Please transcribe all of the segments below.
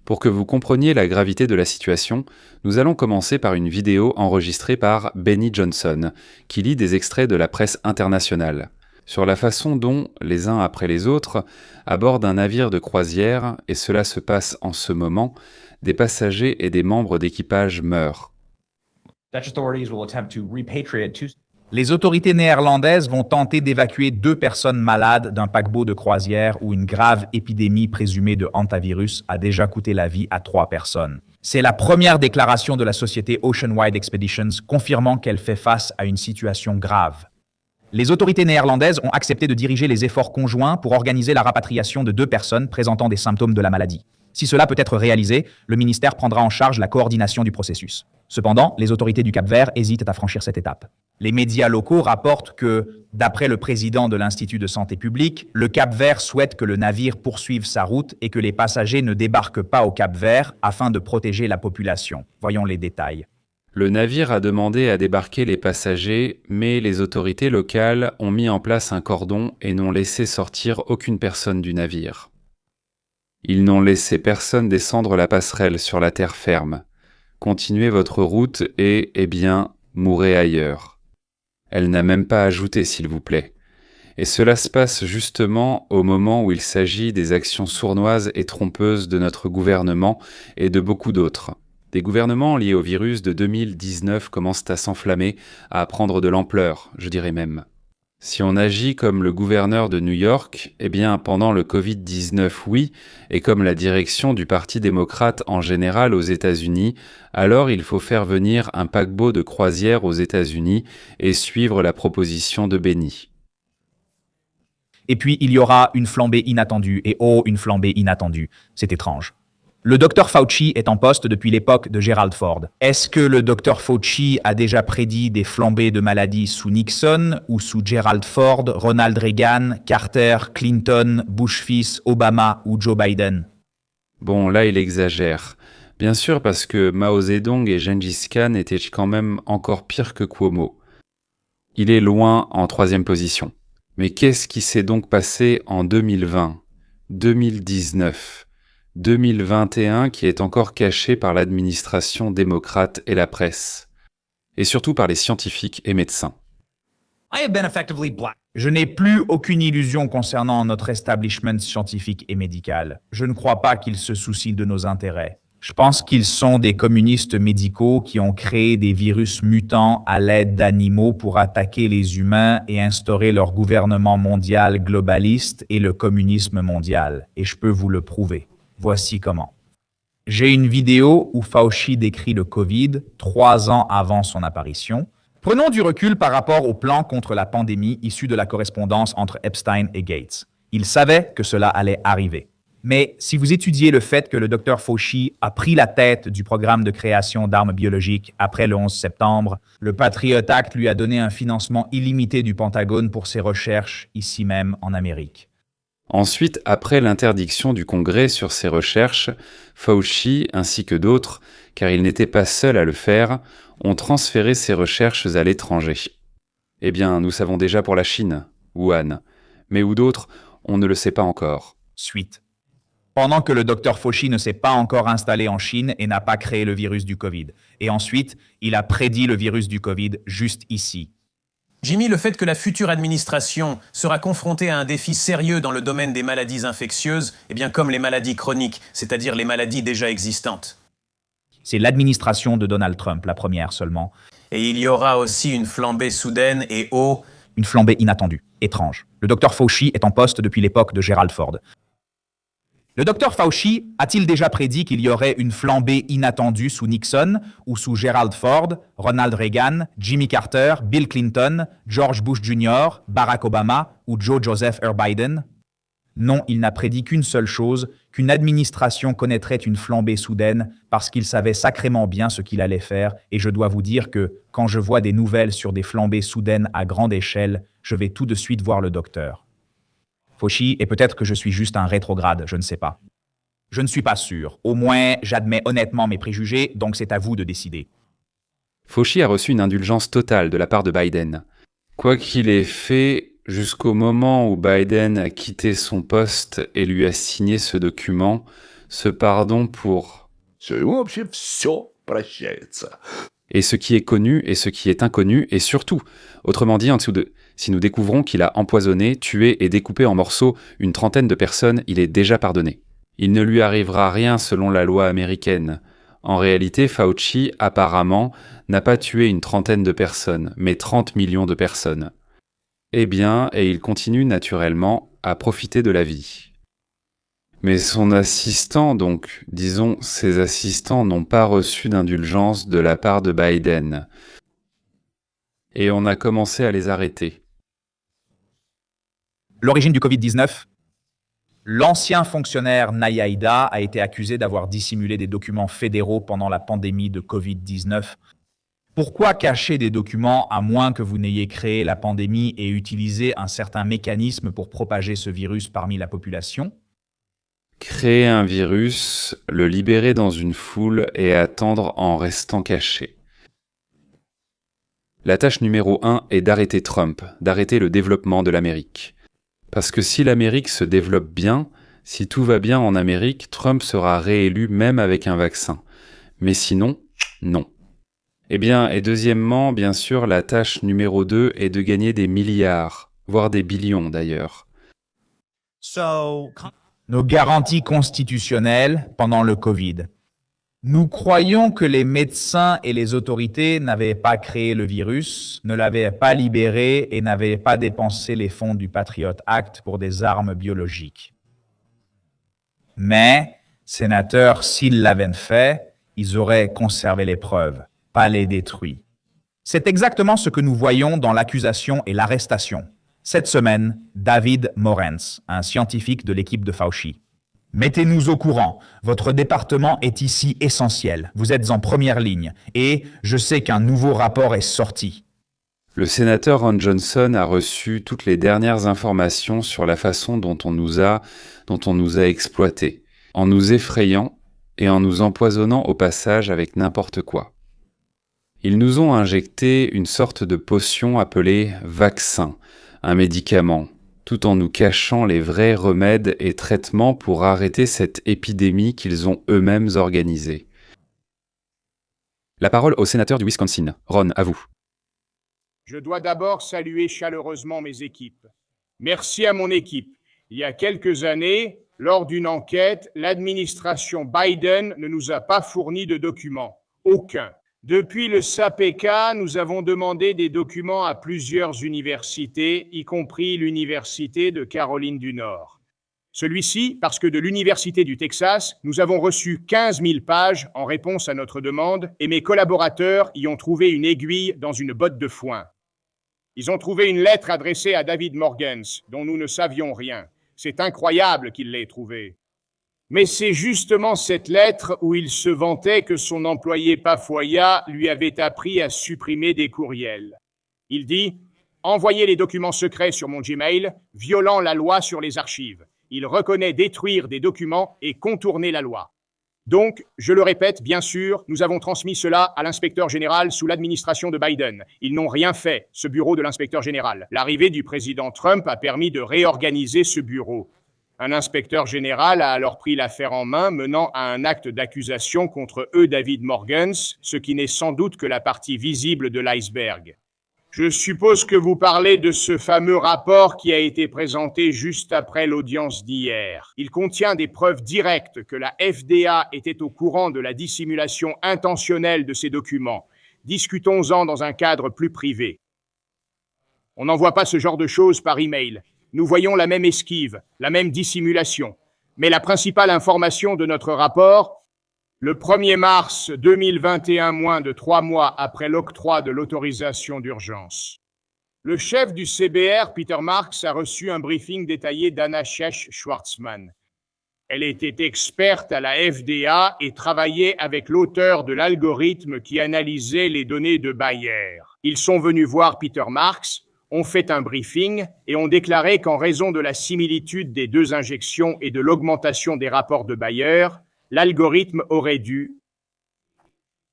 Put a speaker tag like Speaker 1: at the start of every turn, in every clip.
Speaker 1: Pour que vous compreniez la gravité de la situation, nous allons commencer par une vidéo enregistrée par Benny Johnson, qui lit des extraits de la presse internationale, sur la façon dont, les uns après les autres, à bord d'un navire de croisière, et cela se passe en ce moment, des passagers et des membres d'équipage meurent.
Speaker 2: Les autorités néerlandaises vont tenter d'évacuer 2 personnes malades d'un paquebot de croisière où une grave épidémie présumée de hantavirus a déjà coûté la vie à 3 personnes. C'est la première déclaration de la société Ocean Wide Expeditions confirmant qu'elle fait face à une situation grave. Les autorités néerlandaises ont accepté de diriger les efforts conjoints pour organiser la rapatriation de 2 personnes présentant des symptômes de la maladie. Si cela peut être réalisé, le ministère prendra en charge la coordination du processus. Cependant, les autorités du Cap-Vert hésitent à franchir cette étape. Les médias locaux rapportent que, d'après le président de l'Institut de santé publique, le Cap-Vert souhaite que le navire poursuive sa route et que les passagers ne débarquent pas au Cap-Vert afin de protéger la population. Voyons les détails.
Speaker 1: Le navire a demandé à débarquer les passagers, mais les autorités locales ont mis en place un cordon et n'ont laissé sortir aucune personne du navire. Ils n'ont laissé personne descendre la passerelle sur la terre ferme. Continuez votre route et, mourrez ailleurs. Elle n'a même pas ajouté, s'il vous plaît. Et cela se passe justement au moment où il s'agit des actions sournoises et trompeuses de notre gouvernement et de beaucoup d'autres. Des gouvernements liés au virus de 2019 commencent à s'enflammer, à prendre de l'ampleur, je dirais même. Si on agit comme le gouverneur de New York, pendant le Covid-19, oui, et comme la direction du Parti démocrate en général aux États-Unis, alors il faut faire venir un paquebot de croisière aux États-Unis et suivre la proposition de Benny.
Speaker 2: Et puis, il y aura une flambée inattendue, et une flambée inattendue. C'est étrange. Le Dr Fauci est en poste depuis l'époque de Gerald Ford. Est-ce que le Dr Fauci a déjà prédit des flambées de maladies sous Nixon ou sous Gerald Ford, Ronald Reagan, Carter, Clinton, Bush fils, Obama ou Joe Biden?
Speaker 1: Bon, là il exagère. Bien sûr parce que Mao Zedong et Gengis Khan étaient quand même encore pires que Cuomo. Il est loin en 3e position. Mais qu'est-ce qui s'est donc passé en 2020, 2019 2021 qui est encore caché par l'administration démocrate et la presse, et surtout par les scientifiques et médecins.
Speaker 2: Je n'ai plus aucune illusion concernant notre establishment scientifique et médical. Je ne crois pas qu'ils se soucient de nos intérêts. Je pense qu'ils sont des communistes médicaux qui ont créé des virus mutants à l'aide d'animaux pour attaquer les humains et instaurer leur gouvernement mondial globaliste et le communisme mondial. Et je peux vous le prouver. Voici comment. J'ai une vidéo où Fauci décrit le Covid 3 ans avant son apparition. Prenons du recul par rapport au plan contre la pandémie issu de la correspondance entre Epstein et Gates. Il savait que cela allait arriver. Mais si vous étudiez le fait que le Dr Fauci a pris la tête du programme de création d'armes biologiques après le 11 septembre, le Patriot Act lui a donné un financement illimité du Pentagone pour ses recherches ici même en Amérique.
Speaker 1: Ensuite, après l'interdiction du Congrès sur ces recherches, Fauci, ainsi que d'autres, car il n'était pas seul à le faire, ont transféré ces recherches à l'étranger. Nous savons déjà pour la Chine, Wuhan, mais où d'autres, on ne le sait pas encore.
Speaker 2: Suite. Pendant que le Dr Fauci ne s'est pas encore installé en Chine et n'a pas créé le virus du Covid. Et ensuite, il a prédit le virus du Covid juste ici.
Speaker 3: Jimmy, le fait que la future administration sera confrontée à un défi sérieux dans le domaine des maladies infectieuses, comme les maladies chroniques, c'est-à-dire les maladies déjà existantes.
Speaker 2: C'est l'administration de Donald Trump, la première seulement.
Speaker 3: Et il y aura aussi une flambée soudaine et
Speaker 2: une flambée inattendue, étrange. Le Dr Fauci est en poste depuis l'époque de Gerald Ford. Le Dr Fauci a-t-il déjà prédit qu'il y aurait une flambée inattendue sous Nixon ou sous Gerald Ford, Ronald Reagan, Jimmy Carter, Bill Clinton, George Bush Jr., Barack Obama ou Joe Joseph Biden? Non, il n'a prédit qu'une seule chose, qu'une administration connaîtrait une flambée soudaine parce qu'il savait sacrément bien ce qu'il allait faire et je dois vous dire que, quand je vois des nouvelles sur des flambées soudaines à grande échelle, je vais tout de suite voir le docteur. Fauci, et peut-être que je suis juste un rétrograde, je ne sais pas. Je ne suis pas sûr. Au moins, j'admets honnêtement mes préjugés, donc c'est à vous de décider.
Speaker 1: Fauci a reçu une indulgence totale de la part de Biden. Quoi qu'il ait fait, jusqu'au moment où Biden a quitté son poste et lui a signé ce document, ce pardon pour...
Speaker 4: Вообще все прощается.
Speaker 1: Et ce qui est connu et ce qui est inconnu, et surtout, autrement dit, en dessous de... Si nous découvrons qu'il a empoisonné, tué et découpé en morceaux une trentaine de personnes, il est déjà pardonné. Il ne lui arrivera rien selon la loi américaine. En réalité, Fauci, apparemment, n'a pas tué une trentaine de personnes, mais 30 millions de personnes. Eh bien, et il continue naturellement à profiter de la vie. Mais son assistant, donc, disons, ses assistants n'ont pas reçu d'indulgence de la part de Biden. Et on a commencé à les arrêter.
Speaker 2: L'origine du Covid-19. L'ancien fonctionnaire Nayaida a été accusé d'avoir dissimulé des documents fédéraux pendant la pandémie de Covid-19. Pourquoi cacher des documents à moins que vous n'ayez créé la pandémie et utilisé un certain mécanisme pour propager ce virus parmi la population?
Speaker 1: Créer un virus, le libérer dans une foule et attendre en restant caché. La tâche numéro 1 est d'arrêter Trump, d'arrêter le développement de l'Amérique. Parce que si l'Amérique se développe bien, si tout va bien en Amérique, Trump sera réélu même avec un vaccin. Mais sinon, non. Eh bien, et deuxièmement, bien sûr, la tâche numéro 2 est de gagner des milliards, voire des billions d'ailleurs.
Speaker 2: Nos garanties constitutionnelles pendant le Covid. Nous croyons que les médecins et les autorités n'avaient pas créé le virus, ne l'avaient pas libéré et n'avaient pas dépensé les fonds du Patriot Act pour des armes biologiques. Mais, sénateurs, s'ils l'avaient fait, ils auraient conservé les preuves, pas les détruit. C'est exactement ce que nous voyons dans l'accusation et l'arrestation. Cette semaine, David Morens, un scientifique de l'équipe de Fauci. Mettez-nous au courant. Votre département est ici essentiel. Vous êtes en première ligne. Et je sais qu'un nouveau rapport est sorti.
Speaker 1: Le sénateur Ron Johnson a reçu toutes les dernières informations sur la façon dont on nous a exploités, en nous effrayant et en nous empoisonnant au passage avec n'importe quoi. Ils nous ont injecté une sorte de potion appelée vaccin, un médicament, tout en nous cachant les vrais remèdes et traitements pour arrêter cette épidémie qu'ils ont eux-mêmes organisée. La parole au sénateur du Wisconsin. Ron, à vous.
Speaker 5: Je dois d'abord saluer chaleureusement mes équipes. Merci à mon équipe. Il y a quelques années, lors d'une enquête, l'administration Biden ne nous a pas fourni de documents. Aucun. Depuis le SAPK, nous avons demandé des documents à plusieurs universités, y compris l'Université de Caroline du Nord. Celui-ci, parce que de l'Université du Texas, nous avons reçu 15 000 pages en réponse à notre demande et mes collaborateurs y ont trouvé une aiguille dans une botte de foin. Ils ont trouvé une lettre adressée à David Morgens, dont nous ne savions rien. C'est incroyable qu'ils l'aient trouvée. Mais c'est justement cette lettre où il se vantait que son employé Pafoya lui avait appris à supprimer des courriels. Il dit « Envoyez les documents secrets sur mon Gmail, violant la loi sur les archives. » Il reconnaît détruire des documents et contourner la loi. Donc, je le répète, bien sûr, nous avons transmis cela à l'inspecteur général sous l'administration de Biden. Ils n'ont rien fait, ce bureau de l'inspecteur général. L'arrivée du président Trump a permis de réorganiser ce bureau. Un inspecteur général a alors pris l'affaire en main, menant à un acte d'accusation contre David Morgens, ce qui n'est sans doute que la partie visible de l'iceberg. Je suppose que vous parlez de ce fameux rapport qui a été présenté juste après l'audience d'hier. Il contient des preuves directes que la FDA était au courant de la dissimulation intentionnelle de ces documents. Discutons-en dans un cadre plus privé. On n'envoie pas ce genre de choses par email. Nous voyons la même esquive, la même dissimulation. Mais la principale information de notre rapport, le 1er mars 2021, moins de 3 mois après l'octroi de l'autorisation d'urgence. Le chef du CBR, Peter Marks, a reçu un briefing détaillé d'Anna Schwartzman. Elle était experte à la FDA et travaillait avec l'auteur de l'algorithme qui analysait les données de Bayer. Ils sont venus voir Peter Marks, ont fait un briefing et ont déclaré qu'en raison de la similitude des deux injections et de l'augmentation des rapports de Bayer, l'algorithme aurait dû.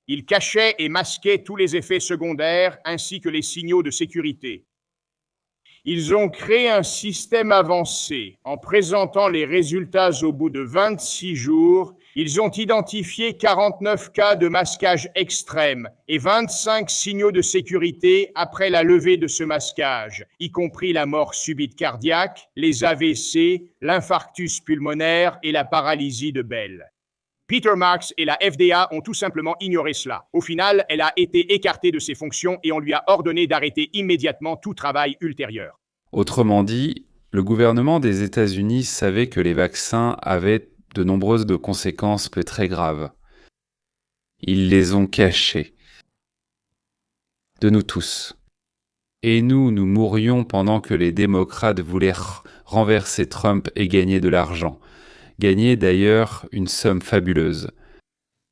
Speaker 5: Il cachait et masquait tous les effets secondaires ainsi que les signaux de sécurité. Ils ont créé un système avancé. En présentant les résultats au bout de 26 jours, ils ont identifié 49 cas de masquage extrême et 25 signaux de sécurité après la levée de ce masquage, y compris la mort subite cardiaque, les AVC, l'infarctus pulmonaire et la paralysie de Bell. Peter Marks et la FDA ont tout simplement ignoré cela. Au final, elle a été écartée de ses fonctions et on lui a ordonné d'arrêter immédiatement tout travail ultérieur.
Speaker 1: Autrement dit, le gouvernement des États-Unis savait que les vaccins avaient de nombreuses conséquences très graves. Ils les ont cachés. De nous tous. Et nous mourions pendant que les démocrates voulaient renverser Trump et gagner de l'argent. Gagner d'ailleurs une somme fabuleuse.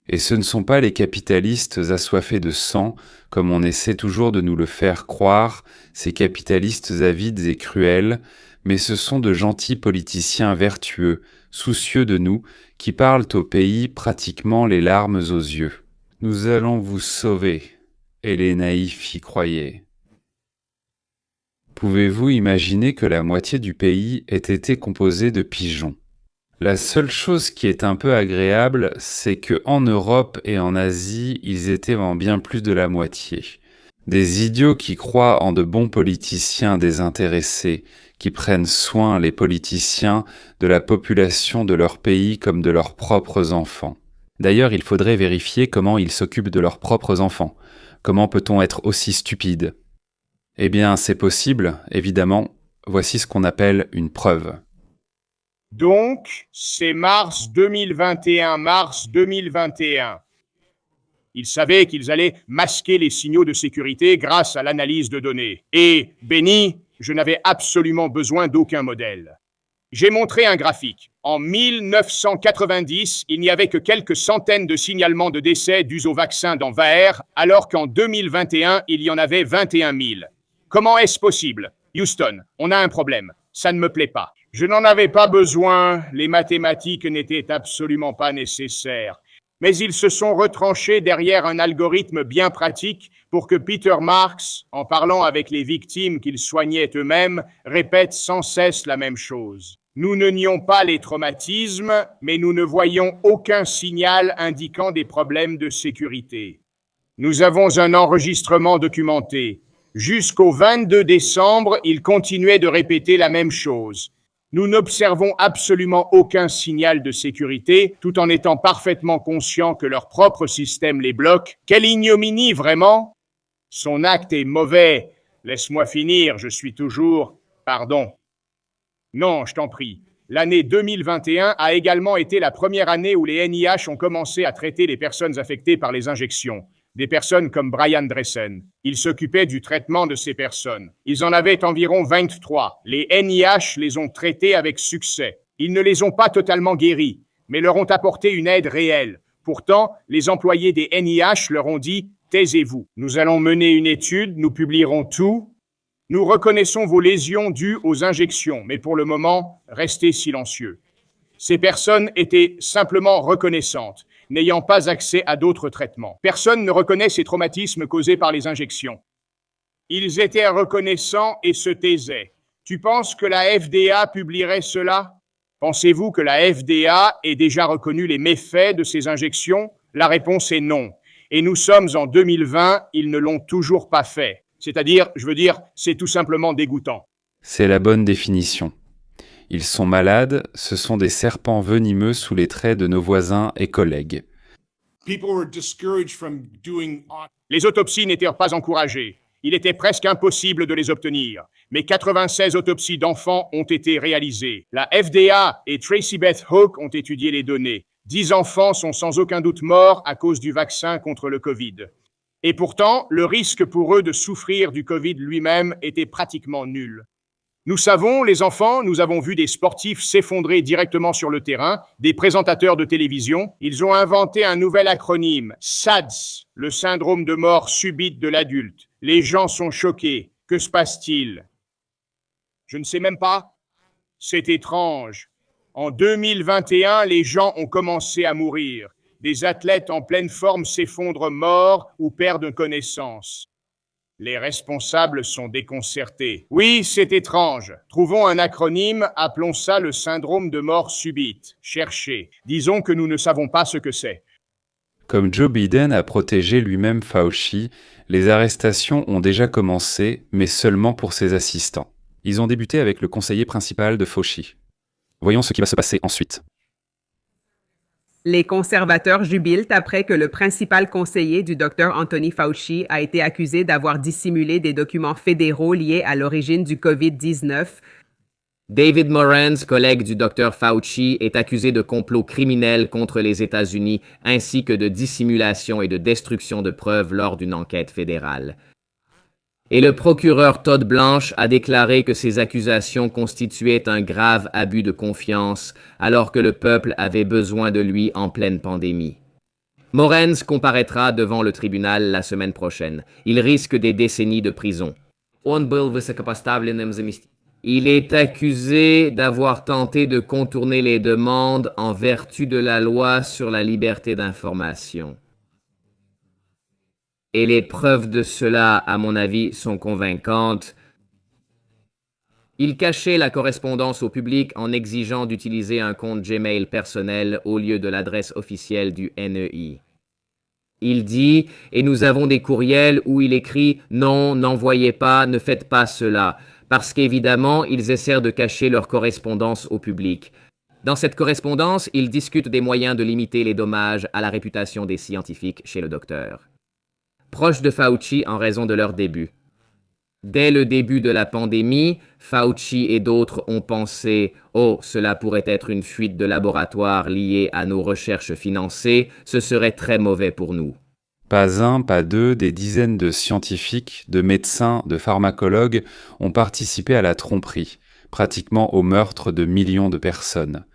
Speaker 1: Et ce ne sont pas les capitalistes assoiffés de sang, comme on essaie toujours de nous le faire croire, ces capitalistes avides et cruels, mais ce sont de gentils politiciens vertueux, soucieux de nous, qui parlent au pays pratiquement les larmes aux yeux. Nous allons vous sauver, et les naïfs y croyaient. Pouvez-vous imaginer que la moitié du pays ait été composée de pigeons ? La seule chose qui est un peu agréable, c'est que en Europe et en Asie, ils étaient en bien plus de la moitié. Des idiots qui croient en de bons politiciens désintéressés, qui prennent soin, les politiciens, de la population de leur pays comme de leurs propres enfants. D'ailleurs, il faudrait vérifier comment ils s'occupent de leurs propres enfants. Comment peut-on être aussi stupide ? Eh bien, c'est possible, évidemment. Voici ce qu'on appelle une preuve.
Speaker 5: Donc, c'est mars 2021. Ils savaient qu'ils allaient masquer les signaux de sécurité grâce à l'analyse de données. Et, Benny, je n'avais absolument besoin d'aucun modèle. J'ai montré un graphique. En 1990, il n'y avait que quelques centaines de signalements de décès dus au vaccin dans Vaer, alors qu'en 2021, il y en avait 21 000. Comment est-ce possible? Houston, on a un problème. Ça ne me plaît pas. Je n'en avais pas besoin, les mathématiques n'étaient absolument pas nécessaires. Mais ils se sont retranchés derrière un algorithme bien pratique pour que Peter Marks, en parlant avec les victimes qu'ils soignaient eux-mêmes, répète sans cesse la même chose. Nous ne nions pas les traumatismes, mais nous ne voyons aucun signal indiquant des problèmes de sécurité. Nous avons un enregistrement documenté. Jusqu'au 22 décembre, ils continuaient de répéter la même chose. Nous n'observons absolument aucun signal de sécurité, tout en étant parfaitement conscients que leur propre système les bloque. Quelle ignominie, vraiment! Son acte est mauvais. Laisse-moi finir, je suis toujours... Pardon. Non, je t'en prie. L'année 2021 a également été la première année où les NIH ont commencé à traiter les personnes affectées par les injections. Des personnes comme Brian Dressen. Ils s'occupaient du traitement de ces personnes. Ils en avaient environ 23. Les NIH les ont traités avec succès. Ils ne les ont pas totalement guéris, mais leur ont apporté une aide réelle. Pourtant, les employés des NIH leur ont dit « Taisez-vous. Nous allons mener une étude, nous publierons tout. Nous reconnaissons vos lésions dues aux injections, mais pour le moment, restez silencieux. » Ces personnes étaient simplement reconnaissantes, n'ayant pas accès à d'autres traitements. Personne ne reconnaît ces traumatismes causés par les injections. Ils étaient reconnaissants et se taisaient. Tu penses que la FDA publierait cela? Pensez-vous que la FDA ait déjà reconnu les méfaits de ces injections? La réponse est non. Et nous sommes en 2020, ils ne l'ont toujours pas fait. C'est-à-dire, c'est tout simplement dégoûtant.
Speaker 1: C'est la bonne définition. Ils sont malades, ce sont des serpents venimeux sous les traits de nos voisins et collègues.
Speaker 5: Les autopsies n'étaient pas encouragées. Il était presque impossible de les obtenir. Mais 96 autopsies d'enfants ont été réalisées. La FDA et Tracy Beth Hawk ont étudié les données. 10 enfants sont sans aucun doute morts à cause du vaccin contre le Covid. Et pourtant, le risque pour eux de souffrir du Covid lui-même était pratiquement nul. Nous savons, les enfants, nous avons vu des sportifs s'effondrer directement sur le terrain, des présentateurs de télévision. Ils ont inventé un nouvel acronyme, SADS, le syndrome de mort subite de l'adulte. Les gens sont choqués. Que se passe-t-il? Je ne sais même pas. C'est étrange. En 2021, les gens ont commencé à mourir. Des athlètes en pleine forme s'effondrent morts ou perdent connaissance. Les responsables sont déconcertés. Oui, c'est étrange. Trouvons un acronyme, appelons ça le syndrome de mort subite. Cherchez. Disons que nous ne savons pas ce que c'est.
Speaker 1: Comme Joe Biden a protégé lui-même Fauci, les arrestations ont déjà commencé, mais seulement pour ses assistants. Ils ont débuté avec le conseiller principal de Fauci. Voyons ce qui va se passer ensuite.
Speaker 6: Les conservateurs jubilent après que le principal conseiller du Dr Anthony Fauci a été accusé d'avoir dissimulé des documents fédéraux liés à l'origine du COVID-19.
Speaker 7: David Morans, collègue du Dr Fauci, est accusé de complot criminel contre les États-Unis ainsi que de dissimulation et de destruction de preuves lors d'une enquête fédérale. Et le procureur Todd Blanche a déclaré que ces accusations constituaient un grave abus de confiance alors que le peuple avait besoin de lui en pleine pandémie. Morans comparaîtra devant le tribunal la semaine prochaine. Il risque des décennies de prison. Il est accusé d'avoir tenté de contourner les demandes en vertu de la loi sur la liberté d'information. Et les preuves de cela, à mon avis, sont convaincantes. Il cachait la correspondance au public en exigeant d'utiliser un compte Gmail personnel au lieu de l'adresse officielle du NEI. Il dit, et nous avons des courriels où il écrit « Non, n'envoyez pas, ne faites pas cela », parce qu'évidemment, ils essaient de cacher leur correspondance au public. Dans cette correspondance, ils discutent des moyens de limiter les dommages à la réputation des scientifiques chez le docteur. Proches de Fauci en raison de leur début. Dès le début de la pandémie, Fauci et d'autres ont pensé « Oh, cela pourrait être une fuite de laboratoire liée à nos recherches financées, ce serait très mauvais pour nous. »
Speaker 1: Pas un, pas deux, des dizaines de scientifiques, de médecins, de pharmacologues ont participé à la tromperie, pratiquement au meurtre de millions de personnes.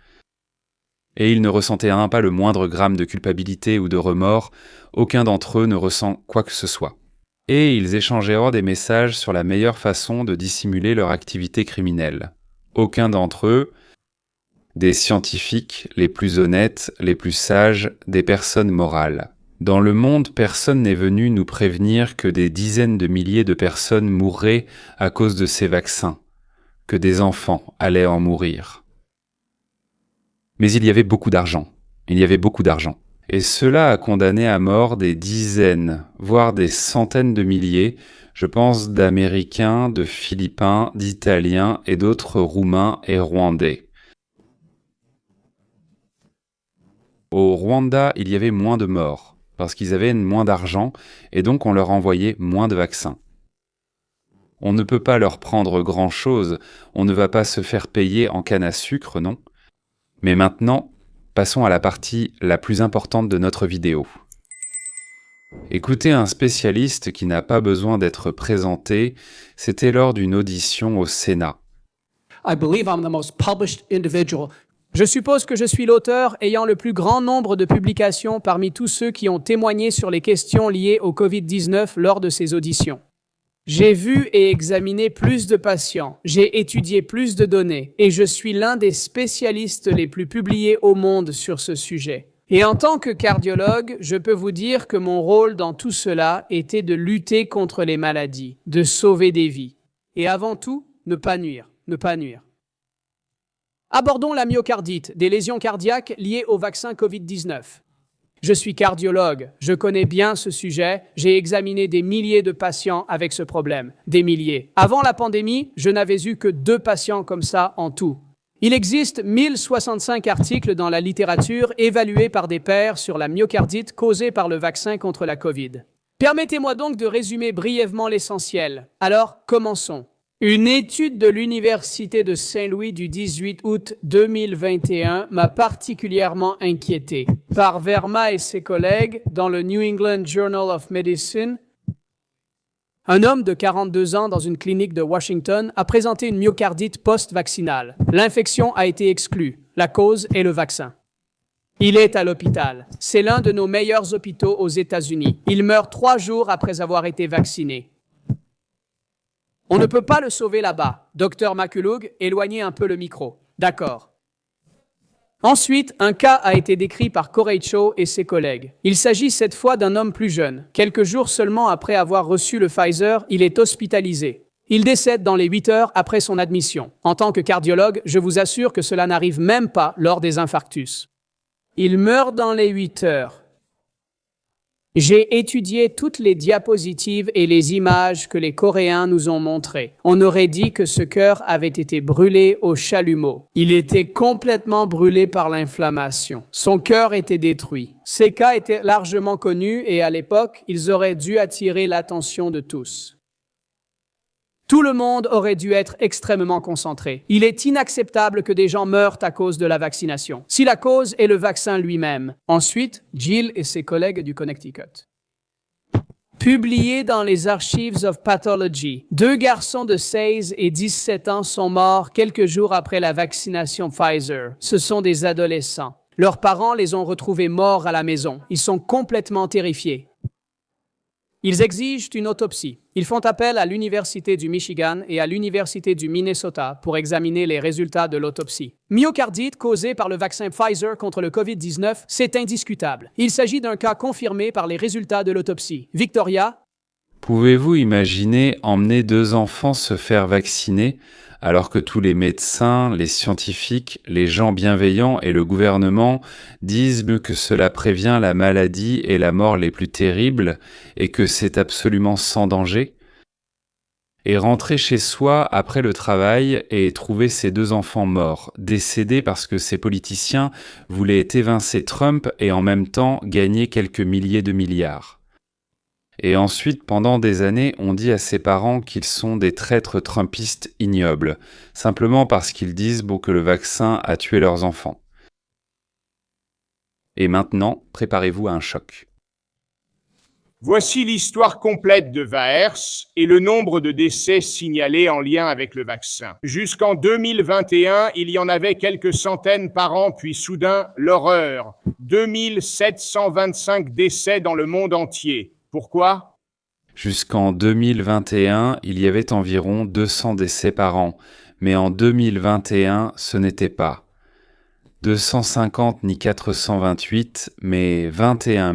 Speaker 1: Et ils ne ressentaient pas le moindre gramme de culpabilité ou de remords, aucun d'entre eux ne ressent quoi que ce soit. Et ils échangèrent des messages sur la meilleure façon de dissimuler leur activité criminelle. Aucun d'entre eux, des scientifiques les plus honnêtes, les plus sages, des personnes morales. Dans le monde, personne n'est venu nous prévenir que des dizaines de milliers de personnes mourraient à cause de ces vaccins, que des enfants allaient en mourir. Mais il y avait beaucoup d'argent. Il y avait beaucoup d'argent. Et cela a condamné à mort des dizaines, voire des centaines de milliers, je pense d'Américains, de Philippins, d'Italiens et d'autres Roumains et Rwandais. Au Rwanda, il y avait moins de morts, parce qu'ils avaient moins d'argent, et donc on leur envoyait moins de vaccins. On ne peut pas leur prendre grand-chose, on ne va pas se faire payer en canne à sucre, non ? Mais maintenant, passons à la partie la plus importante de notre vidéo. Écoutez un spécialiste qui n'a pas besoin d'être présenté, c'était lors d'une audition au Sénat.
Speaker 8: Je suppose que je suis l'auteur ayant le plus grand nombre de publications parmi tous ceux qui ont témoigné sur les questions liées au COVID-19 lors de ces auditions. J'ai vu et examiné plus de patients, j'ai étudié plus de données et je suis l'un des spécialistes les plus publiés au monde sur ce sujet. Et en tant que cardiologue, je peux vous dire que mon rôle dans tout cela était de lutter contre les maladies, de sauver des vies. Et avant tout, ne pas nuire. Abordons la myocardite, des lésions cardiaques liées au vaccin COVID-19. Je suis cardiologue, je connais bien ce sujet, j'ai examiné des milliers de patients avec ce problème, des milliers. Avant la pandémie, je n'avais eu que 2 patients comme ça en tout. Il existe 1065 articles dans la littérature évalués par des pairs sur la myocardite causée par le vaccin contre la COVID. Permettez-moi donc de résumer brièvement l'essentiel. Alors, commençons. Une étude de l'Université de Saint-Louis du 18 août 2021 m'a particulièrement inquiété. Par Verma et ses collègues dans le New England Journal of Medicine, un homme de 42 ans dans une clinique de Washington a présenté une myocardite post-vaccinale. L'infection a été exclue. La cause est le vaccin. Il est à l'hôpital. C'est l'un de nos meilleurs hôpitaux aux États-Unis. Il meurt 3 jours après avoir été vacciné. On ne peut pas le sauver là-bas. Docteur McCullough, éloignez un peu le micro. D'accord. Ensuite, un cas a été décrit par Koreicho et ses collègues. Il s'agit cette fois d'un homme plus jeune. Quelques jours seulement après avoir reçu le Pfizer, il est hospitalisé. Il décède dans les 8 heures après son admission. En tant que cardiologue, je vous assure que cela n'arrive même pas lors des infarctus. Il meurt dans les 8 heures. J'ai étudié toutes les diapositives et les images que les Coréens nous ont montrées. On aurait dit que ce cœur avait été brûlé au chalumeau. Il était complètement brûlé par l'inflammation. Son cœur était détruit. Ces cas étaient largement connus et à l'époque, ils auraient dû attirer l'attention de tous. Tout le monde aurait dû être extrêmement concentré. Il est inacceptable que des gens meurent à cause de la vaccination, si la cause est le vaccin lui-même. Ensuite, Jill et ses collègues du Connecticut. Publié dans les Archives of Pathology, 2 garçons de 16 et 17 ans sont morts quelques jours après la vaccination Pfizer. Ce sont des adolescents. Leurs parents les ont retrouvés morts à la maison. Ils sont complètement terrifiés. Ils exigent une autopsie. Ils font appel à l'Université du Michigan et à l'Université du Minnesota pour examiner les résultats de l'autopsie. Myocardite causé par le vaccin Pfizer contre le COVID-19, c'est indiscutable. Il s'agit d'un cas confirmé par les résultats de l'autopsie. Victoria?
Speaker 1: Pouvez-vous imaginer emmener 2 enfants se faire vacciner alors que tous les médecins, les scientifiques, les gens bienveillants et le gouvernement disent que cela prévient la maladie et la mort les plus terribles et que c'est absolument sans danger? Et rentrer chez soi après le travail et trouver ses 2 enfants morts, décédés parce que ces politiciens voulaient évincer Trump et en même temps gagner quelques milliers de milliards. Et ensuite, pendant des années, on dit à ses parents qu'ils sont des traîtres trumpistes ignobles, simplement parce qu'ils disent que le vaccin a tué leurs enfants. Et maintenant, préparez-vous à un choc.
Speaker 5: Voici l'histoire complète de Vaers et le nombre de décès signalés en lien avec le vaccin. Jusqu'en 2021, il y en avait quelques centaines par an, puis soudain, l'horreur. 2725 décès dans le monde entier. Pourquoi?
Speaker 1: Jusqu'en 2021, il y avait environ 200 décès par an, mais en 2021, ce n'était pas 250 ni 428, mais 21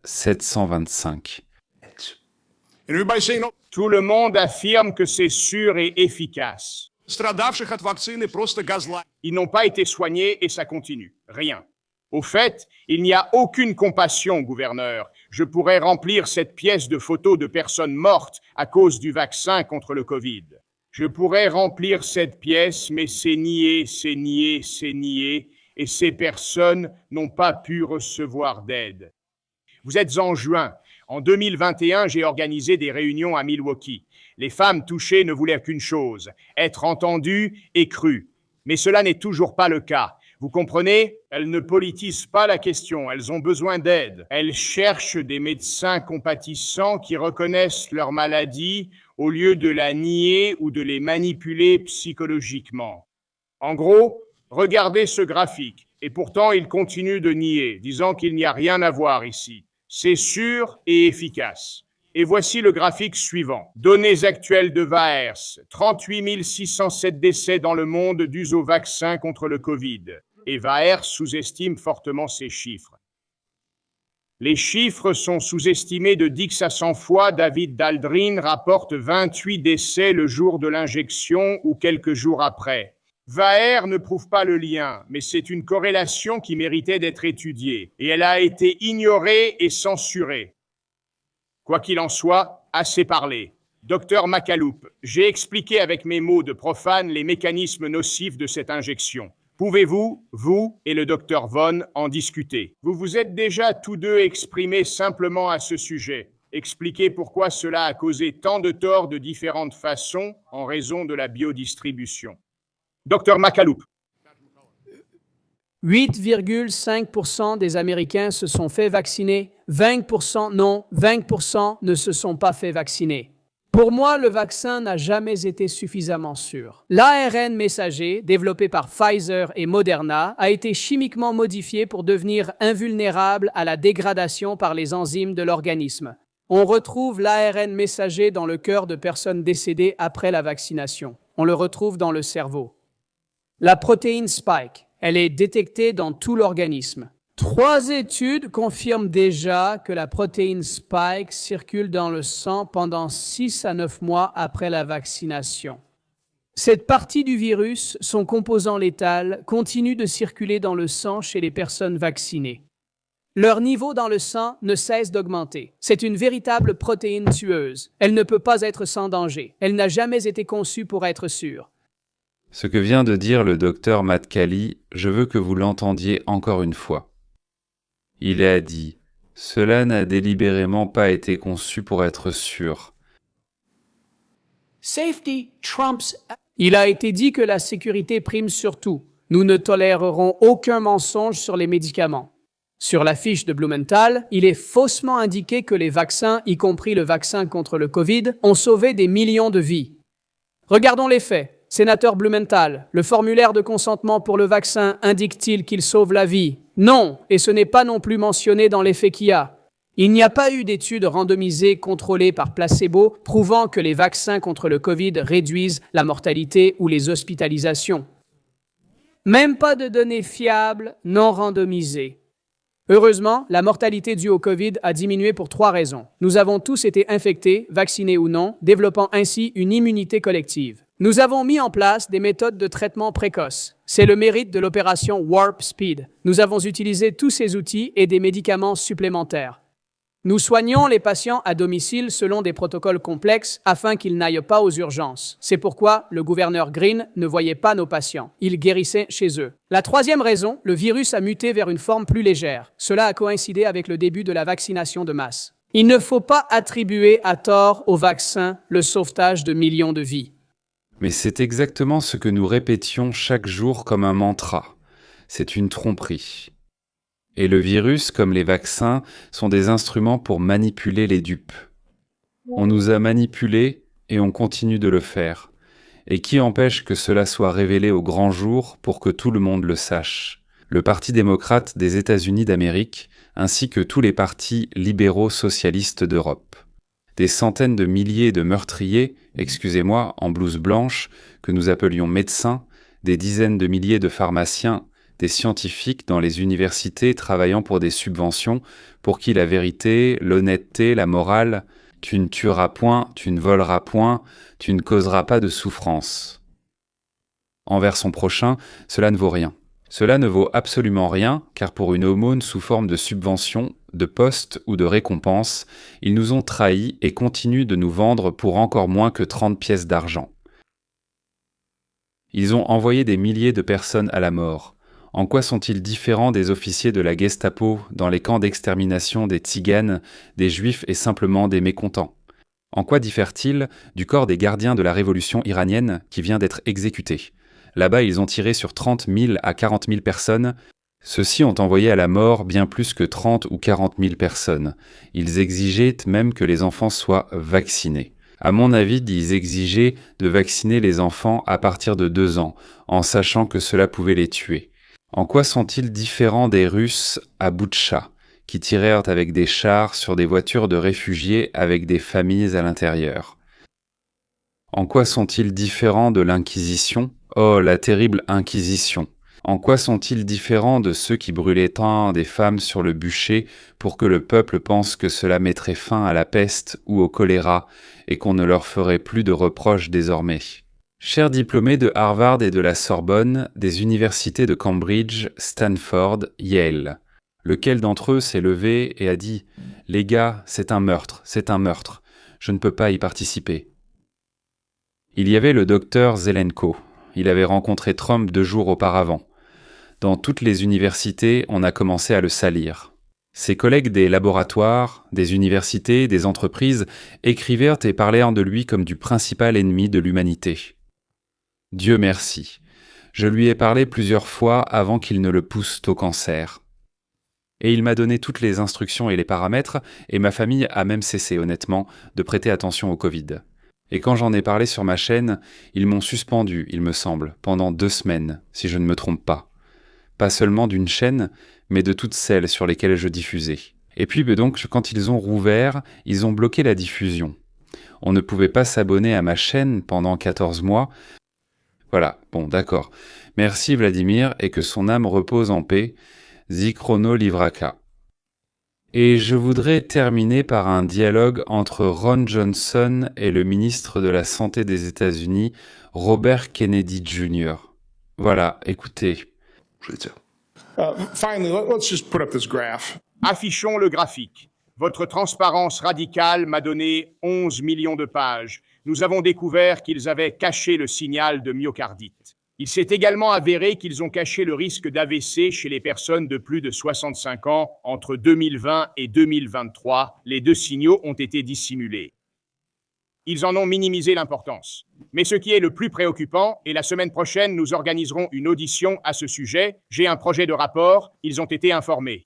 Speaker 1: 725.
Speaker 5: Tout le monde affirme que c'est sûr et efficace. Ils n'ont pas été soignés et ça continue. Rien. Au fait, il n'y a aucune compassion, gouverneur. Je pourrais remplir cette pièce de photos de personnes mortes à cause du vaccin contre le Covid. Je pourrais remplir cette pièce, mais c'est nié, c'est nié, c'est nié, et ces personnes n'ont pas pu recevoir d'aide. Vous êtes en juin. En 2021, j'ai organisé des réunions à Milwaukee. Les femmes touchées ne voulaient qu'une chose, être entendues et crues. Mais cela n'est toujours pas le cas. Vous comprenez? Elles ne politisent pas la question, elles ont besoin d'aide. Elles cherchent des médecins compatissants qui reconnaissent leur maladie au lieu de la nier ou de les manipuler psychologiquement. En gros, regardez ce graphique, et pourtant il continue de nier, disant qu'il n'y a rien à voir ici. C'est sûr et efficace. Et voici le graphique suivant. Données actuelles de Vaers, 38 607 décès dans le monde dus au vaccin contre le Covid. Et Vaers sous-estime fortement ces chiffres. Les chiffres sont sous-estimés de 10 à 100 fois. David Daldrin rapporte 28 décès le jour de l'injection ou quelques jours après. Vaers ne prouve pas le lien, mais c'est une corrélation qui méritait d'être étudiée, et elle a été ignorée et censurée. Quoi qu'il en soit, assez parlé. Docteur Macaloupe, j'ai expliqué avec mes mots de profane les mécanismes nocifs de cette injection. Pouvez-vous, vous et le docteur Von, en discuter? Vous vous êtes déjà tous deux exprimés simplement à ce sujet. Expliquez pourquoi cela a causé tant de torts de différentes façons en raison de la biodistribution. Docteur Macaloupe.
Speaker 8: 8,5% des Américains se sont fait vacciner, 20% non, 20% ne se sont pas fait vacciner. Pour moi, le vaccin n'a jamais été suffisamment sûr. L'ARN messager, développé par Pfizer et Moderna, a été chimiquement modifié pour devenir invulnérable à la dégradation par les enzymes de l'organisme. On retrouve l'ARN messager dans le cœur de personnes décédées après la vaccination. On le retrouve dans le cerveau. La protéine Spike, Elle est détectée dans tout l'organisme. 3 études confirment déjà que la protéine Spike circule dans le sang pendant 6 à 9 mois après la vaccination. Cette partie du virus, son composant létal, continue de circuler dans le sang chez les personnes vaccinées. Leur niveau dans le sang ne cesse d'augmenter. C'est une véritable protéine tueuse. Elle ne peut pas être sans danger. Elle n'a jamais été conçue pour être sûre.
Speaker 1: Ce que vient de dire le docteur Matt Cali, je veux que vous l'entendiez encore une fois. Il a dit « Cela n'a délibérément pas été conçu pour être sûr. »
Speaker 8: Safety trumps. Il a été dit que la sécurité prime sur tout. Nous ne tolérerons aucun mensonge sur les médicaments. Sur la fiche de Blumenthal, il est faussement indiqué que les vaccins, y compris le vaccin contre le Covid, ont sauvé des millions de vies. Regardons les faits. Sénateur Blumenthal, le formulaire de consentement pour le vaccin indique-t-il qu'il sauve la vie? Non, et ce n'est pas non plus mentionné dans l'effet qu'il y a. Il n'y a pas eu d'études randomisées contrôlées par placebo prouvant que les vaccins contre le Covid réduisent la mortalité ou les hospitalisations. Même pas de données fiables non randomisées. Heureusement, la mortalité due au Covid a diminué pour 3 raisons. Nous avons tous été infectés, vaccinés ou non, développant ainsi une immunité collective. Nous avons mis en place des méthodes de traitement précoce. C'est le mérite de l'opération Warp Speed. Nous avons utilisé tous ces outils et des médicaments supplémentaires. Nous soignons les patients à domicile selon des protocoles complexes afin qu'ils n'aillent pas aux urgences. C'est pourquoi le gouverneur Green ne voyait pas nos patients. Il guérissait chez eux. La 3e raison, le virus a muté vers une forme plus légère. Cela a coïncidé avec le début de la vaccination de masse. Il ne faut pas attribuer à tort au vaccin le sauvetage de millions de vies.
Speaker 1: Mais c'est exactement ce que nous répétions chaque jour comme un mantra. C'est une tromperie. Et le virus, comme les vaccins, sont des instruments pour manipuler les dupes. On nous a manipulés et on continue de le faire. Et qui empêche que cela soit révélé au grand jour pour que tout le monde le sache? Le Parti démocrate des États-Unis d'Amérique, ainsi que tous les partis libéraux socialistes d'Europe. Des centaines de milliers de meurtriers, excusez-moi, en blouse blanche, que nous appelions médecins, des dizaines de milliers de pharmaciens, des scientifiques dans les universités travaillant pour des subventions, pour qui la vérité, l'honnêteté, la morale, tu ne tueras point, tu ne voleras point, tu ne causeras pas de souffrance. Envers son prochain, cela ne vaut rien. Cela ne vaut absolument rien, car pour une aumône sous forme de subvention, de poste ou de récompense, ils nous ont trahis et continuent de nous vendre pour encore moins que 30 pièces d'argent. Ils ont envoyé des milliers de personnes à la mort. En quoi sont-ils différents des officiers de la Gestapo dans les camps d'extermination des tziganes, des juifs et simplement des mécontents? En quoi diffèrent-ils du corps des gardiens de la révolution iranienne qui vient d'être exécuté? Là-bas, ils ont tiré sur 30 000 à 40 000 personnes. Ceux-ci ont envoyé à la mort bien plus que 30 ou 40 000 personnes. Ils exigeaient même que les enfants soient vaccinés. À mon avis, ils exigeaient de vacciner les enfants à partir de 2 ans, en sachant que cela pouvait les tuer. En quoi sont-ils différents des Russes à Boutcha, qui tirèrent avec des chars sur des voitures de réfugiés avec des familles à l'intérieur? En quoi sont-ils différents de l'Inquisition? Oh, la terrible Inquisition! En quoi sont-ils différents de ceux qui brûlaient tant des femmes sur le bûcher pour que le peuple pense que cela mettrait fin à la peste ou au choléra et qu'on ne leur ferait plus de reproches désormais? Chers diplômés de Harvard et de la Sorbonne, des universités de Cambridge, Stanford, Yale, lequel d'entre eux s'est levé et a dit « Les gars, c'est un meurtre, je ne peux pas y participer ». Il y avait le docteur Zelenko. Il avait rencontré Trump 2 jours auparavant. Dans toutes les universités, on a commencé à le salir. Ses collègues des laboratoires, des universités, des entreprises écrivirent et parlèrent de lui comme du principal ennemi de l'humanité. Dieu merci. Je lui ai parlé plusieurs fois avant qu'il ne le pousse au cancer. Et il m'a donné toutes les instructions et les paramètres, et ma famille a même cessé, honnêtement, de prêter attention au Covid. Et quand j'en ai parlé sur ma chaîne, ils m'ont suspendu, il me semble, pendant 2 semaines, si je ne me trompe pas. Pas seulement d'une chaîne, mais de toutes celles sur lesquelles je diffusais. Et puis donc, quand ils ont rouvert, ils ont bloqué la diffusion. On ne pouvait pas s'abonner à ma chaîne pendant 14 mois, Voilà, bon, d'accord. Merci Vladimir, et que son âme repose en paix. Zikrono Livraka. Et je voudrais terminer par un dialogue entre Ron Johnson et le ministre de la Santé des États-Unis, Robert Kennedy Jr. Voilà, écoutez.
Speaker 9: Finally, let's just put up this graph.
Speaker 5: Affichons le graphique. Votre transparence radicale m'a donné 11 millions de pages. Nous avons découvert qu'ils avaient caché le signal de myocardite. Il s'est également avéré qu'ils ont caché le risque d'AVC chez les personnes de plus de 65 ans entre 2020 et 2023. Les deux signaux ont été dissimulés. Ils en ont minimisé l'importance. Mais ce qui est le plus préoccupant, et la semaine prochaine, nous organiserons une audition à ce sujet, j'ai un projet de rapport, ils ont été informés.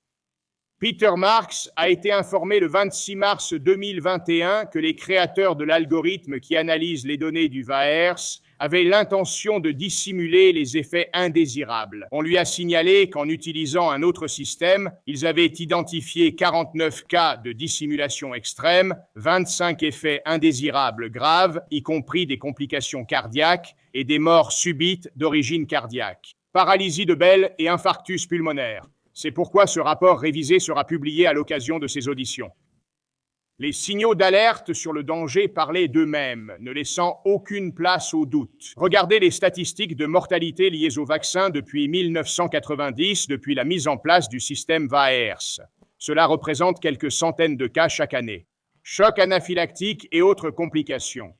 Speaker 5: Peter Marks a été informé le 26 mars 2021 que les créateurs de l'algorithme qui analyse les données du VAERS avaient l'intention de dissimuler les effets indésirables. On lui a signalé qu'en utilisant un autre système, ils avaient identifié 49 cas de dissimulation extrême, 25 effets indésirables graves, y compris des complications cardiaques et des morts subites d'origine cardiaque, paralysie de Bell et infarctus pulmonaire. C'est pourquoi ce rapport révisé sera publié à l'occasion de ces auditions. Les signaux d'alerte sur le danger parlaient d'eux-mêmes, ne laissant aucune place au doute. Regardez les statistiques de mortalité liées au vaccin depuis 1990, depuis la mise en place du système VAERS. Cela représente quelques centaines de cas chaque année. Choc anaphylactique et autres complications.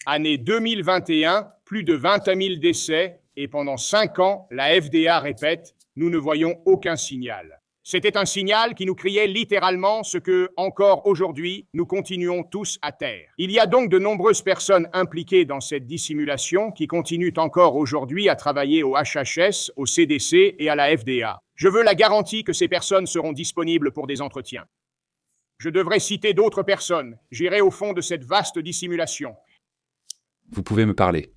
Speaker 5: Année 2021, plus de 20 000 décès, et pendant 5 ans, la FDA répète, nous ne voyons aucun signal. C'était un signal qui nous criait littéralement ce que, encore aujourd'hui, nous continuons tous à taire. Il y a donc de nombreuses personnes impliquées dans cette dissimulation qui continuent encore aujourd'hui à travailler au HHS, au CDC et à la FDA. Je veux la garantie que ces personnes seront disponibles pour des entretiens. Je devrais citer d'autres personnes. J'irai au fond de cette vaste dissimulation.
Speaker 1: Vous pouvez me parler.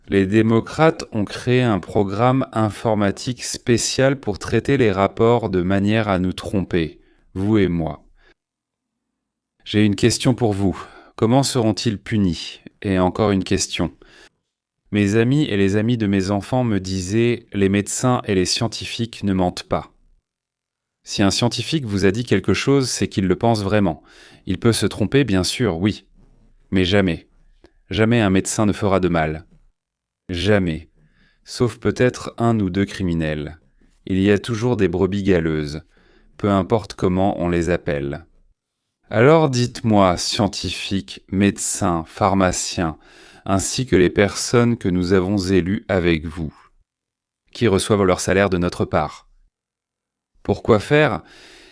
Speaker 1: Les démocrates ont créé un programme informatique spécial pour traiter les rapports de manière à nous tromper, vous et moi. J'ai une question pour vous. Comment seront-ils punis? Et encore une question. Mes amis et les amis de mes enfants me disaient « les médecins et les scientifiques ne mentent pas ». Si un scientifique vous a dit quelque chose, c'est qu'il le pense vraiment. Il peut se tromper, bien sûr, oui. Mais jamais. Jamais un médecin ne fera de mal. Jamais. Sauf peut-être 1 ou 2 criminels. Il y a toujours des brebis galeuses, peu importe comment on les appelle. Alors dites-moi, scientifiques, médecins, pharmaciens, ainsi que les personnes que nous avons élues avec vous, qui reçoivent leur salaire de notre part. Pourquoi faire?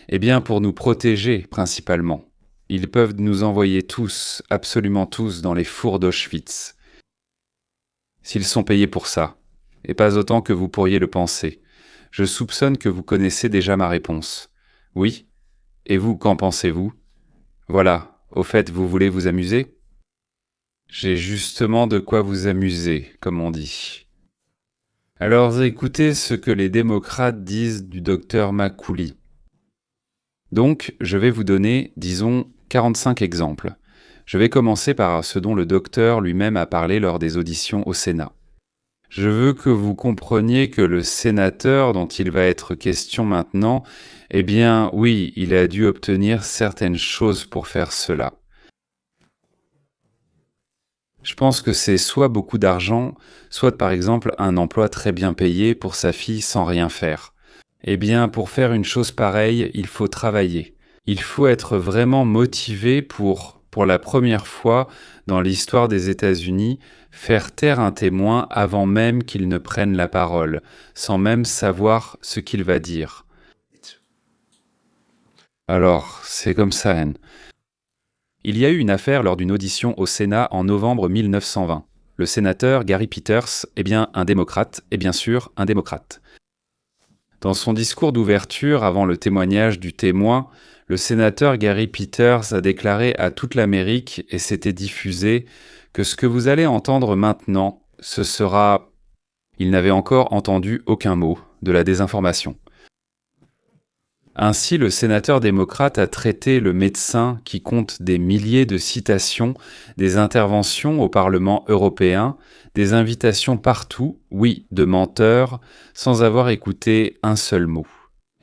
Speaker 1: Eh bien pour nous protéger, principalement. Ils peuvent nous envoyer tous, absolument tous, dans les fours d'Auschwitz. S'ils sont payés pour ça, et pas autant que vous pourriez le penser. Je soupçonne que vous connaissez déjà ma réponse. Oui? Et vous, qu'en pensez-vous? Voilà, au fait, vous voulez vous amuser? J'ai justement de quoi vous amuser, comme on dit. Alors écoutez ce que les démocrates disent du docteur Macouli. Donc, je vais vous donner, disons, 45 exemples. Je vais commencer par ce dont le docteur lui-même a parlé lors des auditions au Sénat. Je veux que vous compreniez que le sénateur dont il va être question maintenant, eh bien, oui, il a dû obtenir certaines choses pour faire cela. Je pense que c'est soit beaucoup d'argent, soit par exemple un emploi très bien payé pour sa fille sans rien faire. Eh bien, pour faire une chose pareille, il faut travailler. Il faut être vraiment motivé pour la première fois dans l'histoire des États-Unis, faire taire un témoin avant même qu'il ne prenne la parole, sans même savoir ce qu'il va dire. Alors, c'est comme ça, Anne. Il y a eu une affaire lors d'une audition au Sénat en novembre 1920. Le sénateur Gary Peters, eh bien, un démocrate, et bien sûr, un démocrate. Dans son discours d'ouverture avant le témoignage du témoin, le sénateur Gary Peters a déclaré à toute l'Amérique, et c'était diffusé, que ce que vous allez entendre maintenant, ce sera... Il n'avait encore entendu aucun mot de la désinformation. Ainsi, le sénateur démocrate a traité le médecin qui compte des milliers de citations, des interventions au Parlement européen, des invitations partout, oui, de menteur, sans avoir écouté un seul mot.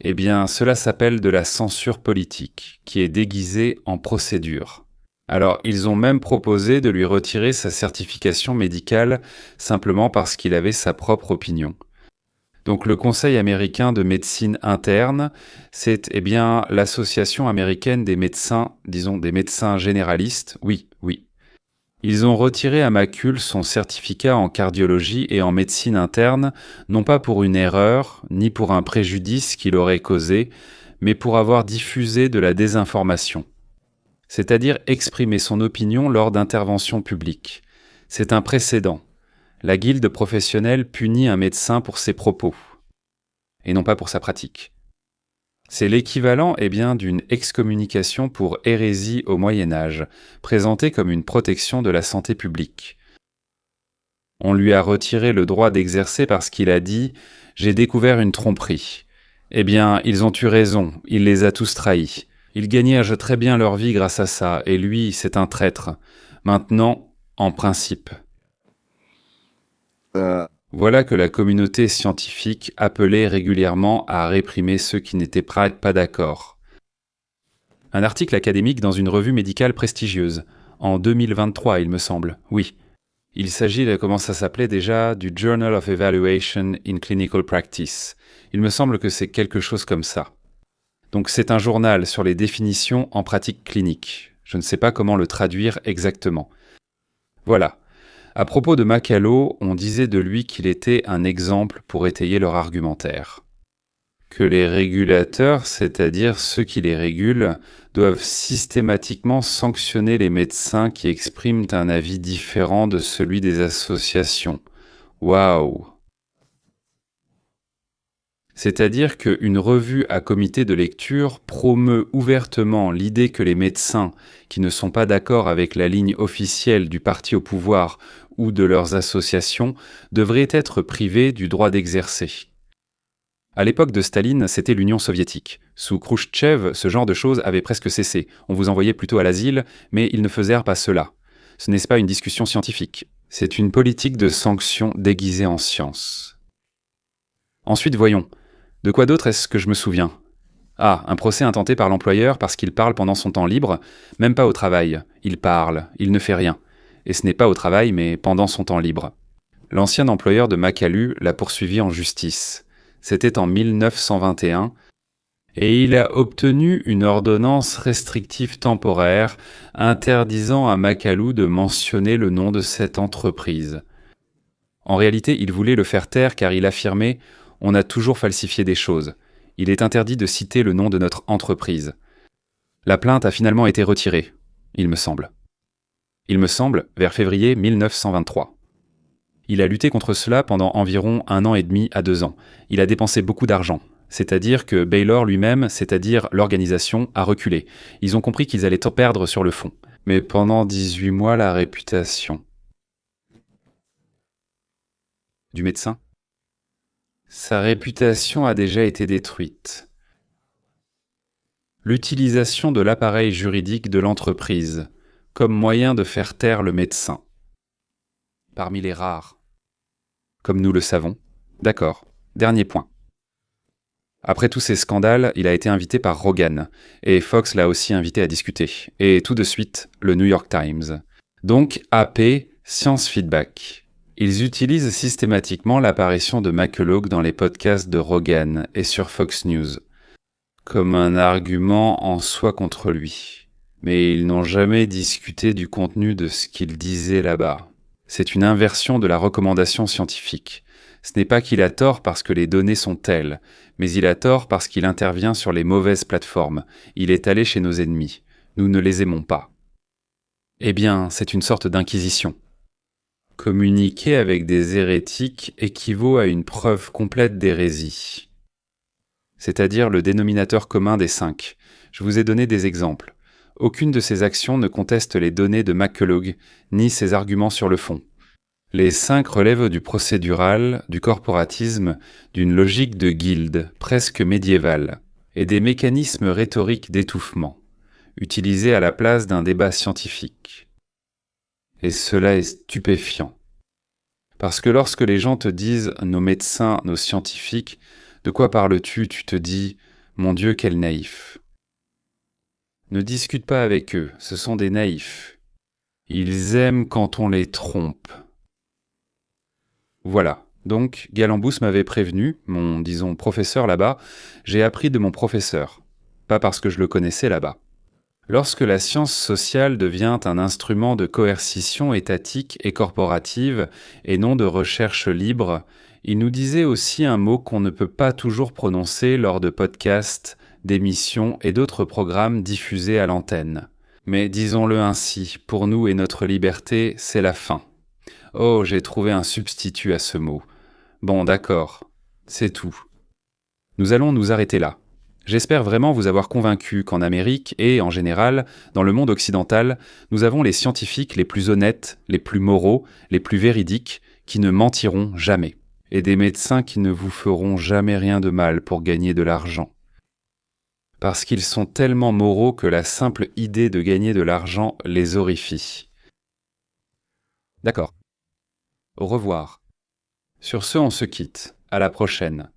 Speaker 1: Eh bien, cela s'appelle de la censure politique, qui est déguisée en procédure. Alors, ils ont même proposé de lui retirer sa certification médicale simplement parce qu'il avait sa propre opinion. Donc le Conseil américain de médecine interne, c'est l'association américaine des médecins, disons des médecins généralistes, oui. Ils ont retiré à Macul son certificat en cardiologie et en médecine interne, non pas pour une erreur, ni pour un préjudice qu'il aurait causé, mais pour avoir diffusé de la désinformation. C'est-à-dire exprimer son opinion lors d'interventions publiques. C'est un précédent. La guilde professionnelle punit un médecin pour ses propos, et non pas pour sa pratique. C'est l'équivalent d'une excommunication pour hérésie au Moyen-Âge, présentée comme une protection de la santé publique. On lui a retiré le droit d'exercer parce qu'il a dit « J'ai découvert une tromperie ». Eh bien, ils ont eu raison, il les a tous trahis. Ils gagnèrent très bien leur vie grâce à ça, et lui, c'est un traître. Maintenant, en principe. Voilà que la communauté scientifique appelait régulièrement à réprimer ceux qui n'étaient pas d'accord. Un article académique dans une revue médicale prestigieuse, en 2023 il me semble, oui. Il s'agit de, comment ça s'appelait déjà, du Journal of Evaluation in Clinical Practice. Il me semble que c'est quelque chose comme ça. Donc c'est un journal sur les définitions en pratique clinique. Je ne sais pas comment le traduire exactement. Voilà. À propos de Macalo, on disait de lui qu'il était un exemple pour étayer leur argumentaire. Que les régulateurs, c'est-à-dire ceux qui les régulent, doivent systématiquement sanctionner les médecins qui expriment un avis différent de celui des associations. Waouh! C'est-à-dire qu'une revue à comité de lecture promeut ouvertement l'idée que les médecins qui ne sont pas d'accord avec la ligne officielle du parti au pouvoir ou de leurs associations devraient être privés du droit d'exercer. À l'époque de Staline, c'était l'Union soviétique. Sous Khrouchtchev, ce genre de choses avait presque cessé. On vous envoyait plutôt à l'asile, mais ils ne faisaient pas cela. Ce n'est pas une discussion scientifique. C'est une politique de sanction déguisée en science. Ensuite, voyons. De quoi d'autre est-ce que je me souviens? Ah, un procès intenté par l'employeur parce qu'il parle pendant son temps libre, même pas au travail. Il parle, il ne fait rien. Et ce n'est pas au travail, mais pendant son temps libre. L'ancien employeur de Makalu l'a poursuivi en justice. C'était en 1921, et il a obtenu une ordonnance restrictive temporaire interdisant à Makalu de mentionner le nom de cette entreprise. En réalité, il voulait le faire taire car il affirmait « On a toujours falsifié des choses. Il est interdit de citer le nom de notre entreprise. » La plainte a finalement été retirée, il me semble. Il me semble, vers février 1923. Il a lutté contre cela pendant environ 1 an et demi à 2 ans. Il a dépensé beaucoup d'argent. C'est-à-dire que Baylor lui-même, c'est-à-dire l'organisation, a reculé. Ils ont compris qu'ils allaient tout perdre sur le fond. Mais pendant 18 mois, la réputation du médecin, sa réputation a déjà été détruite. L'utilisation de l'appareil juridique de l'entreprise comme moyen de faire taire le médecin. Parmi les rares. Comme nous le savons. D'accord. Dernier point. Après tous ces scandales, il a été invité par Rogan, et Fox l'a aussi invité à discuter. Et tout de suite, le New York Times. Donc, AP, Science Feedback. Ils utilisent systématiquement l'apparition de McCullough dans les podcasts de Rogan et sur Fox News, comme un argument en soi contre lui. Mais ils n'ont jamais discuté du contenu de ce qu'il disait là-bas. C'est une inversion de la recommandation scientifique. Ce n'est pas qu'il a tort parce que les données sont telles, mais il a tort parce qu'il intervient sur les mauvaises plateformes. Il est allé chez nos ennemis. Nous ne les aimons pas. Eh bien, c'est une sorte d'inquisition. Communiquer avec des hérétiques équivaut à une preuve complète d'hérésie. C'est-à-dire le dénominateur commun des 5. Je vous ai donné des exemples. Aucune de ces actions ne conteste les données de McCullough, ni ses arguments sur le fond. Les 5 relèvent du procédural, du corporatisme, d'une logique de guilde, presque médiévale. et des mécanismes rhétoriques d'étouffement, utilisés à la place d'un débat scientifique. Et cela est stupéfiant. Parce que lorsque les gens te disent « nos médecins, nos scientifiques », de quoi parles-tu? Tu te dis « mon Dieu, quel naïf ». Ne discute pas avec eux, ce sont des naïfs. Ils aiment quand on les trompe. Voilà, donc Galambous m'avait prévenu, mon, disons, professeur là-bas, j'ai appris de mon professeur, pas parce que je le connaissais là-bas. Lorsque la science sociale devient un instrument de coercition étatique et corporative, et non de recherche libre, il nous disait aussi un mot qu'on ne peut pas toujours prononcer lors de podcasts, d'émissions et d'autres programmes diffusés à l'antenne. Mais disons-le ainsi, pour nous et notre liberté, c'est la fin. Oh, j'ai trouvé un substitut à ce mot. Bon, d'accord, c'est tout. Nous allons nous arrêter là. J'espère vraiment vous avoir convaincu qu'en Amérique et, en général, dans le monde occidental, nous avons les scientifiques les plus honnêtes, les plus moraux, les plus véridiques, qui ne mentiront jamais, et des médecins qui ne vous feront jamais rien de mal pour gagner de l'argent. Parce qu'ils sont tellement moraux que la simple idée de gagner de l'argent les horrifie. D'accord. Au revoir. Sur ce, on se quitte. À la prochaine.